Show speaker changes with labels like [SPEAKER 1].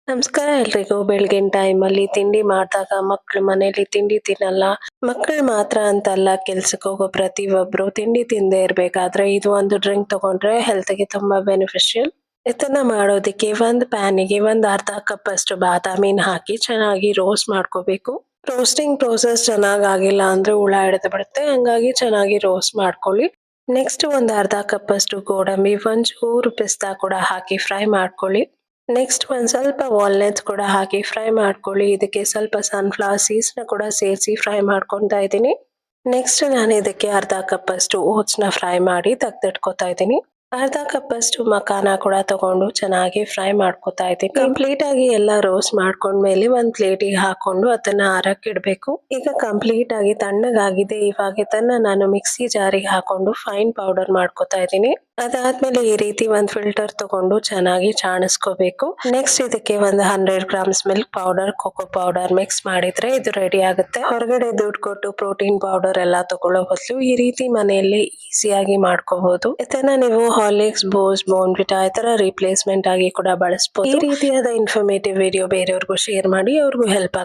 [SPEAKER 1] ನಮಸ್ಕಾರ ಎಲ್ರಿಗೂ. ಬೆಳಗಿನ ಟೈಮಲ್ಲಿ ತಿಂಡಿ ಮಾಡಿದಾಗ ಮಕ್ಳು ಮನೇಲಿ ತಿಂಡಿ ತಿನ್ನಲ್ಲ. ಮಕ್ಕಳು ಮಾತ್ರ ಅಂತಲ್ಲ, ಕೆಲ್ಸಕ್ಕೆ ಹೋಗೋ ಪ್ರತಿಯೊಬ್ರು ತಿಂಡಿ ತಿಂದೇ ಇರ್ಬೇಕಾದ್ರೆ ಇದು ಒಂದು ಡ್ರಿಂಕ್ ತಗೊಂಡ್ರೆ ಹೆಲ್ತ್ಗೆ ತುಂಬಾ ಬೆನಿಫಿಷಿಯಲ್. ಇದನ್ನ ಮಾಡೋದಕ್ಕೆ ಒಂದು ಪ್ಯಾನಿಗೆ ಒಂದು ಅರ್ಧ ಕಪ್ ಅಷ್ಟು ಬಾದಾಮಿನ ಹಾಕಿ ಚೆನ್ನಾಗಿ ರೋಸ್ಟ್ ಮಾಡ್ಕೋಬೇಕು. ರೋಸ್ಟಿಂಗ್ ಪ್ರೋಸೆಸ್ ಚೆನ್ನಾಗ್ ಆಗಿಲ್ಲ ಅಂದ್ರೆ ಹುಳ ಹಿಡಿದು ಬಿಡುತ್ತೆ, ಹಂಗಾಗಿ ಚೆನ್ನಾಗಿ ರೋಸ್ಟ್ ಮಾಡ್ಕೊಳ್ಳಿ. ನೆಕ್ಸ್ಟ್ ಒಂದು ಅರ್ಧ ಕಪ್ ಅಷ್ಟು ಗೋಡಂಬಿ, ಒಂಚೂರು ಪಿಸ್ತಾ ಕೂಡ ಹಾಕಿ ಫ್ರೈ ಮಾಡ್ಕೊಳ್ಳಿ. ನೆಕ್ಸ್ಟ್ ಒಂದ್ ಸ್ವಲ್ಪ ವಾಲ್ನಟ್ಸ್ ಕೂಡ ಹಾಕಿ ಫ್ರೈ ಮಾಡ್ಕೊಳ್ಳಿ. ಇದಕ್ಕೆ ಸ್ವಲ್ಪ ಸನ್ಫ್ಲವರ್ ಸೀಡ್ಸ್ ನ ಕೂಡ ಸೇರಿಸಿ ಫ್ರೈ ಮಾಡ್ಕೊತಾ ಇದ್ದೀನಿ. ನೆಕ್ಸ್ಟ್ ನಾನು ಇದಕ್ಕೆ ಅರ್ಧ ಕಪ್ ಅಷ್ಟು ಓಟ್ಸ್ ನ ಫ್ರೈ ಮಾಡಿ ತೆಗೆದಿಟ್ಕೊತಾ ಇದ್ದೀನಿ. ಅರ್ಧ ಕಪ್ ಅಷ್ಟು ಮಕಾನ ಕೂಡ ತಗೊಂಡು ಚೆನ್ನಾಗಿ ಫ್ರೈ ಮಾಡ್ಕೊತಾ ಇದ್ದೀನಿ. ಕಂಪ್ಲೀಟ್ ಆಗಿ ಎಲ್ಲ ರೋಸ್ಟ್ ಮಾಡ್ಕೊಂಡ್ಮೇಲೆ ಒಂದ್ ಪ್ಲೇಟಿಗೆ ಹಾಕೊಂಡು ಅದನ್ನ ಆರಕ್ಕೆ ಇಡ್ಬೇಕು. ಈಗ ಕಂಪ್ಲೀಟ್ ಆಗಿ ತಣ್ಣಗಾಗಿದೆ. ಇವಾಗ ಇದನ್ನ ನಾನು ಮಿಕ್ಸಿ ಜಾರಿಗೆ ಹಾಕೊಂಡು ಫೈನ್ ಪೌಡರ್ ಮಾಡ್ಕೊತಾ ಇದ್ದೀನಿ. ಅದಾದ್ಮೇಲೆ ಈ ರೀತಿ ಒಂದ್ ಫಿಲ್ಟರ್ ತಗೊಂಡು ಚೆನ್ನಾಗಿ ಚಾಣಿಸ್ಕೋಬೇಕು. ನೆಕ್ಸ್ಟ್ ಇದಕ್ಕೆ ಒಂದು 100 grams milk powder, cocoa powder mix ಮಾಡಿದ್ರೆ ಇದು ರೆಡಿ ಆಗುತ್ತೆ. ಹೊರಗಡೆ ದುಡ್ಡು ಕೊಟ್ಟು ಪ್ರೋಟೀನ್ ಪೌಡರ್ ಎಲ್ಲ ತಗೊಳ್ಳೋ ಬದಲು ಈ ರೀತಿ ಮನೆಯಲ್ಲೇ ಈಸಿಯಾಗಿ ಮಾಡ್ಕೋಬಹುದು. ಇದನ್ನ ನೀವು ಹಾರ್ಲಿಕ್ಸ್, ಬೂಸ್ಟ್, ಬೋರ್ನ್ವಿಟಾ ಈ ತರ ರಿಪ್ಲೇಸ್ಮೆಂಟ್ ಆಗಿ ಕೂಡ ಬಳಸಬಹುದು. ಈ ರೀತಿಯಾದ ಇನ್ಫಾರ್ಮೇಟಿವ್ ವಿಡಿಯೋ ಬೇರೆಯವ್ರಿಗೂ ಶೇರ್ ಮಾಡಿ, ಅವ್ರಿಗೂ ಹೆಲ್ಪ್ ಆಗುತ್ತೆ.